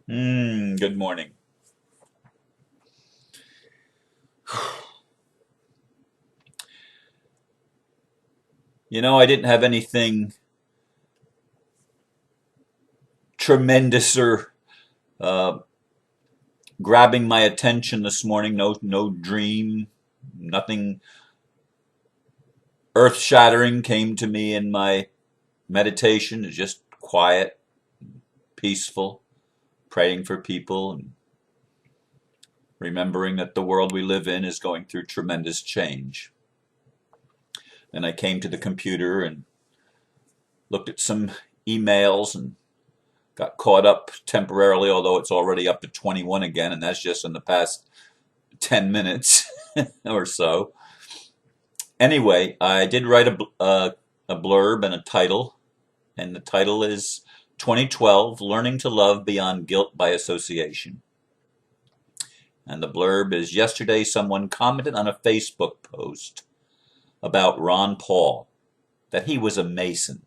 Good morning. I didn't have anything tremendous or uh, grabbing my attention this morning. No dream, nothing earth-shattering came to me in my meditation. It's just quiet, peaceful, praying for people and remembering that the world we live in is going through tremendous change. And I came to the computer and looked at some emails and got caught up temporarily, although it's already up to 21 again, and that's just in the past 10 minutes or so. Anyway, I did write a blurb and a title, and the title is 2012 Learning to Love Beyond Guilt by Association. And the blurb is: yesterday someone commented on a Facebook post about Ron Paul, that he was a Mason.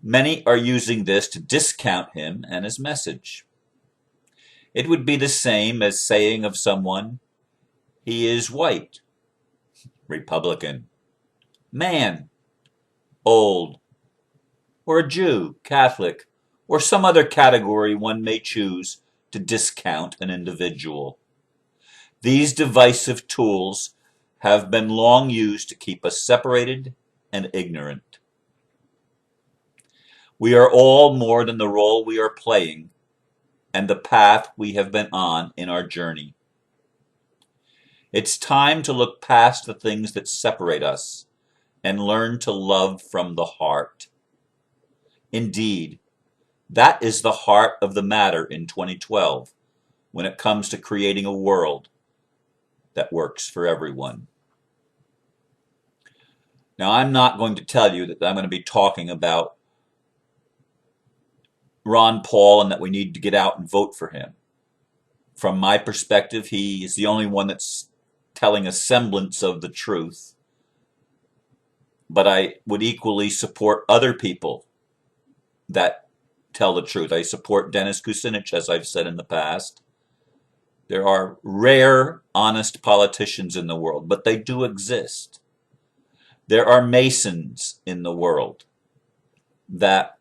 Many are using this to discount him and his message. It would be the same as saying of someone, he is white, Republican, man, old, or a Jew, Catholic, or some other category one may choose to discount an individual. These divisive tools have been long used to keep us separated and ignorant. We are all more than the role we are playing and the path we have been on in our journey. It's time to look past the things that separate us and learn to love from the heart. Indeed, that is the heart of the matter in 2012 when it comes to creating a world that works for everyone. Now, I'm not going to tell you that I'm going to be talking about Ron Paul and that we need to get out and vote for him. From my perspective, he is the only one that's telling a semblance of the truth. But I would equally support other people that tell the truth. I support Dennis Kucinich, as I've said in the past. There are rare, honest politicians in the world, but they do exist. There are Masons in the world that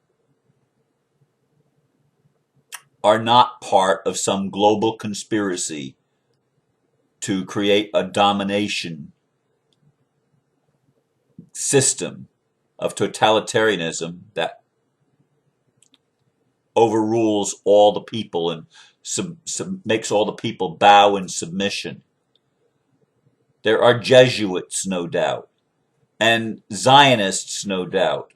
are not part of some global conspiracy to create a domination system of totalitarianism that overrules all the people and makes all the people bow in submission. There are Jesuits, no doubt, and Zionists, no doubt,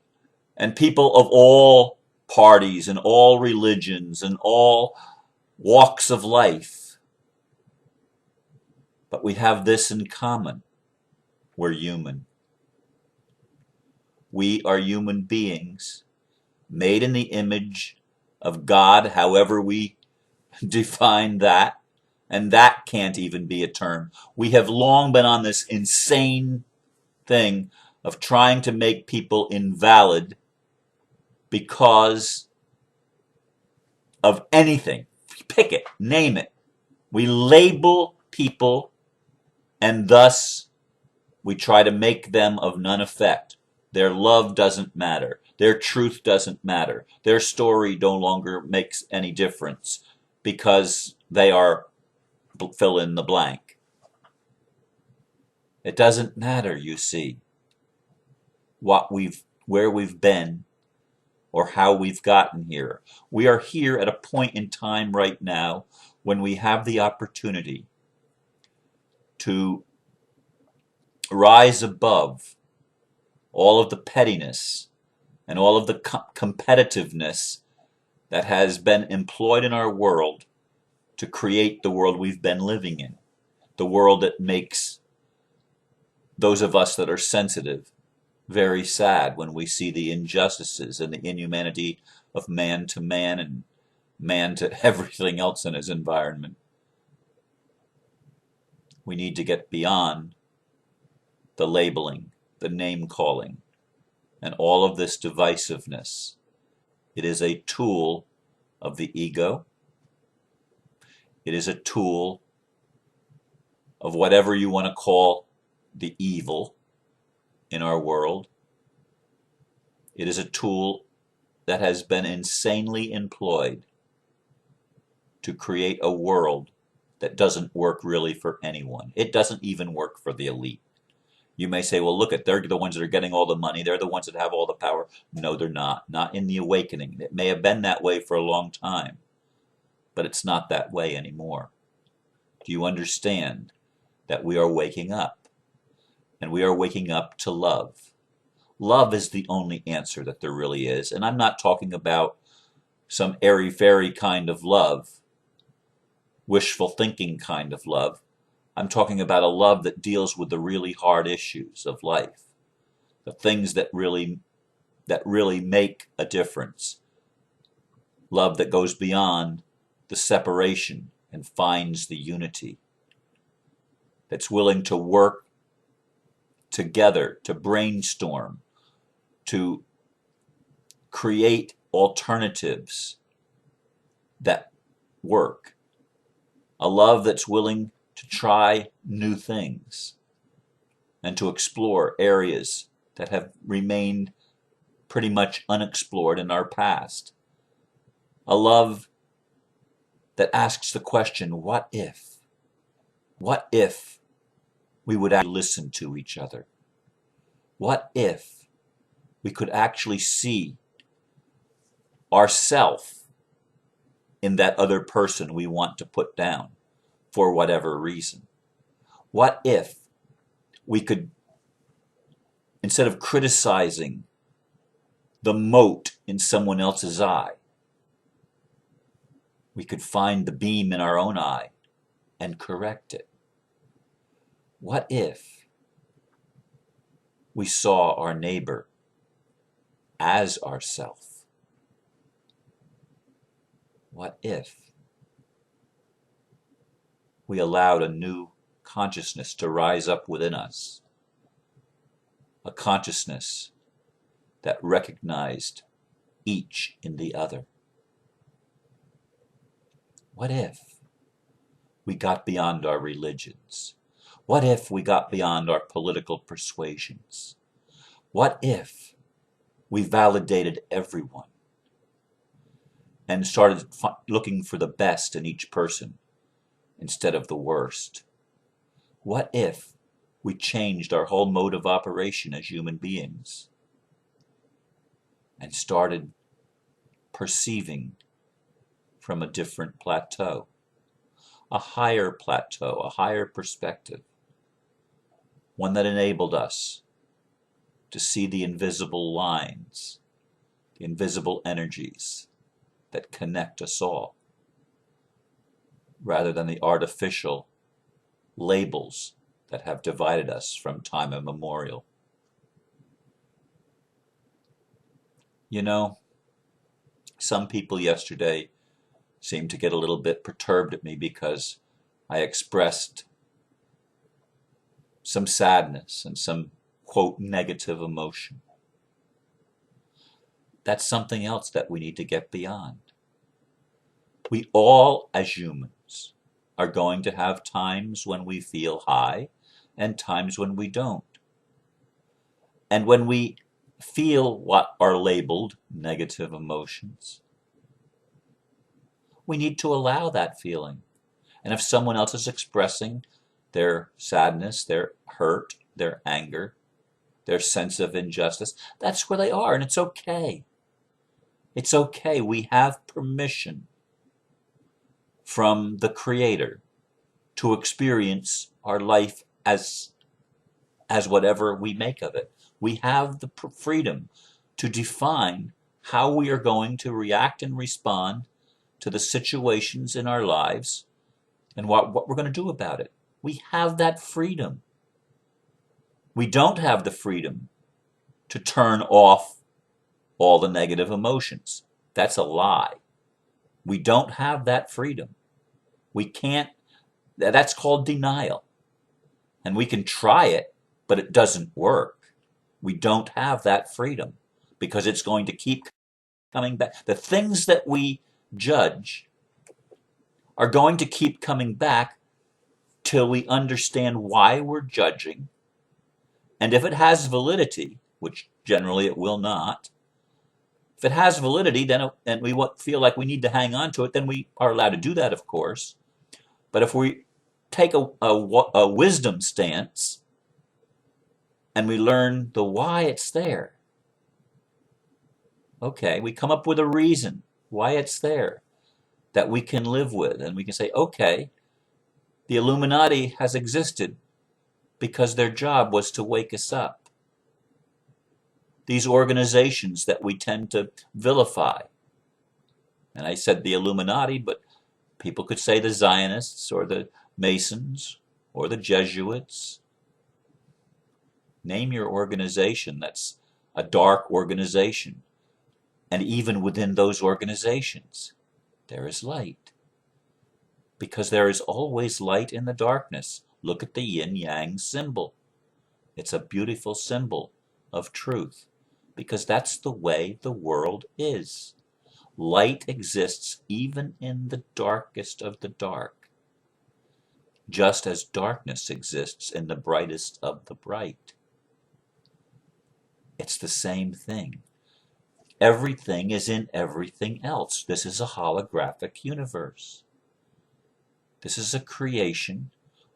and people of all parties and all religions and all walks of life. But we have this in common: we're human. We are human beings made in the image of God, however we define that, and that can't even be a term. We have long been on this insane thing of trying to make people invalid because of anything. Pick it, name it. We label people, and thus we try to make them of none effect. Their love doesn't matter. Their truth doesn't matter. Their story no longer makes any difference because they are fill in the blank. It doesn't matter, you see, where we've been or how we've gotten here. We are here at a point in time right now when we have the opportunity to rise above all of the pettiness and all of the competitiveness that has been employed in our world to create the world we've been living in, the world that makes those of us that are sensitive very sad when we see the injustices and the inhumanity of man to man and man to everything else in his environment. We need to get beyond the labeling, the name calling, and all of this divisiveness. It is a tool of the ego. It is a tool of whatever you want to call the evil in our world. It is a tool that has been insanely employed to create a world that doesn't work really for anyone. It doesn't even work for the elite. You may say, well, look at, they're the ones that are getting all the money. They're the ones that have all the power. No, they're not. Not in the awakening. It may have been that way for a long time, but it's not that way anymore. Do you understand that we are waking up? And we are waking up to love. Love is the only answer that there really is. And I'm not talking about some airy-fairy kind of love, wishful thinking kind of love. I'm talking about a love that deals with the really hard issues of life, the things that really make a difference. Love that goes beyond the separation and finds the unity. That's willing to work together, to brainstorm, to create alternatives that work. A love that's willing to try new things and to explore areas that have remained pretty much unexplored in our past. A love that asks the question, what if? What if we would actually listen to each other? What if we could actually see ourself in that other person we want to put down for whatever reason? What if we could, instead of criticizing the mote in someone else's eye, we could find the beam in our own eye and correct it? What if we saw our neighbor as ourself? What if we allowed a new consciousness to rise up within us? A consciousness that recognized each in the other. What if we got beyond our religions? What if we got beyond our political persuasions? What if we validated everyone and started looking for the best in each person instead of the worst? What if we changed our whole mode of operation as human beings and started perceiving from a different plateau, a higher plateau, a higher perspective, one that enabled us to see the invisible lines, the invisible energies that connect us all, rather than the artificial labels that have divided us from time immemorial. You know, some people yesterday seemed to get a little bit perturbed at me because I expressed some sadness and some, quote, negative emotion. That's something else that we need to get beyond. We all, as humans, are going to have times when we feel high and times when we don't. And when we feel what are labeled negative emotions, we need to allow that feeling. And if someone else is expressing their sadness, their hurt, their anger, their sense of injustice, that's where they are, and it's okay. It's okay. We have permission from the Creator to experience our life as whatever we make of it. We have the freedom to define how we are going to react and respond to the situations in our lives and what we're going to do about it. We have that freedom. We don't have the freedom to turn off all the negative emotions. That's a lie. We don't have that freedom. We can't, that's called denial. And we can try it, but it doesn't work. We don't have that freedom because it's going to keep coming back. The things that we judge are going to keep coming back till we understand why we're judging. And if it has validity, which generally it will not, if it has validity, then and we feel like we need to hang on to it, then we are allowed to do that, of course. But if we take a wisdom stance and we learn the why it's there, okay, we come up with a reason why it's there that we can live with, and we can say, okay, the Illuminati has existed because their job was to wake us up. These organizations that we tend to vilify, and I said the Illuminati, but people could say the Zionists or the Masons or the Jesuits. Name your organization that's a dark organization. And even within those organizations, there is light. Because there is always light in the darkness. Look at the yin-yang symbol. It's a beautiful symbol of truth, because that's the way the world is. Light exists even in the darkest of the dark, just as darkness exists in the brightest of the bright. It's the same thing. Everything is in everything else. This is a holographic universe. This is a creation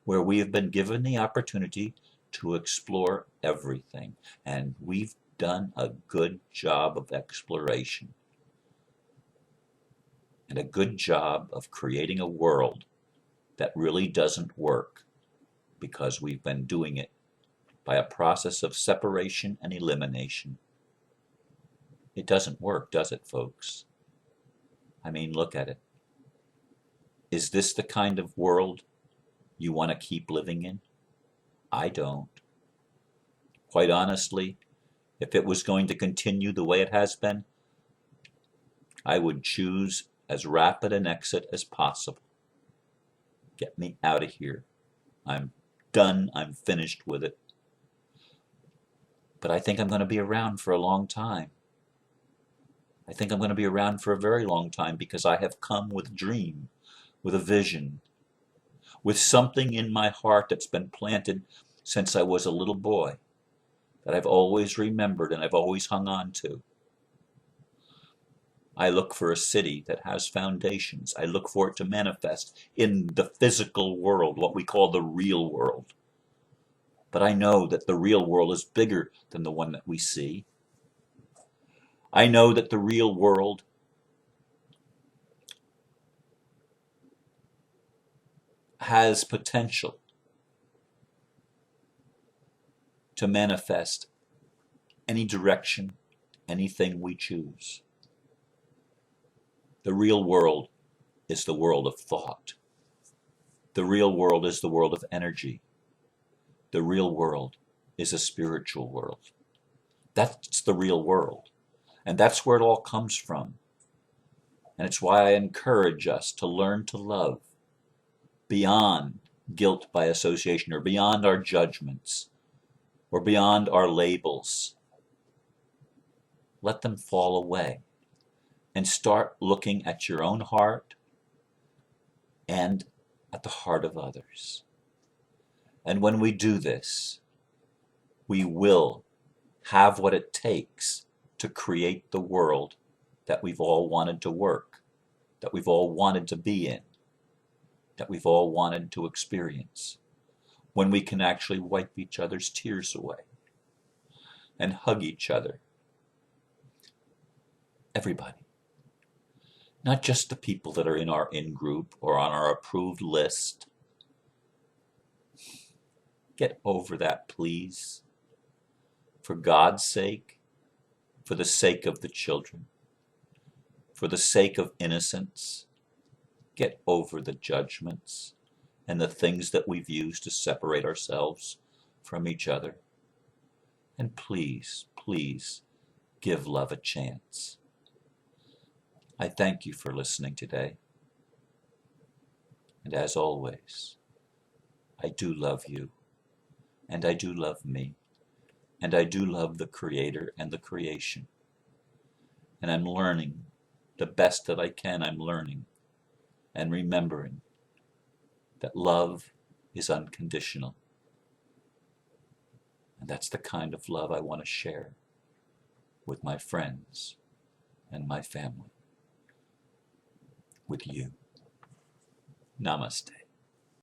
where we have been given the opportunity to explore everything, and we've done a good job of exploration and a good job of creating a world that really doesn't work, because we've been doing it by a process of separation and elimination. It doesn't work, does it, folks? I mean, look at it. Is this the kind of world you want to keep living in? I don't. Quite honestly, if it was going to continue the way it has been, I would choose as rapid an exit as possible. Get me out of here. I'm done. I'm finished with it. But I think I'm going to be around for a long time. I think I'm going to be around for a very long time, because I have come with a dream, with a vision, with something in my heart that's been planted since I was a little boy, that I've always remembered and I've always hung on to. I look for a city that has foundations. I look for it to manifest in the physical world, what we call the real world. But I know that the real world is bigger than the one that we see. I know that the real world has potential to manifest any direction, anything we choose. The real world is the world of thought. The real world is the world of energy. The real world is a spiritual world. That's the real world. And that's where it all comes from. And it's why I encourage us to learn to love beyond guilt by association, or beyond our judgments, or beyond our labels. Let them fall away and start looking at your own heart and at the heart of others. And when we do this, we will have what it takes to create the world that we've all wanted to work, that we've all wanted to be in, that we've all wanted to experience, when we can actually wipe each other's tears away and hug each other. Everybody. Not just the people that are in our in-group or on our approved list. Get over that, please. For God's sake, for the sake of the children, for the sake of innocence, get over the judgments and the things that we've used to separate ourselves from each other. And please, please, give love a chance. I thank you for listening today. And as always, I do love you, and I do love me, and I do love the Creator and the creation. And I'm learning the best that I can. I'm learning and remembering that love is unconditional. And that's the kind of love I want to share with my friends and my family, with you. Namaste.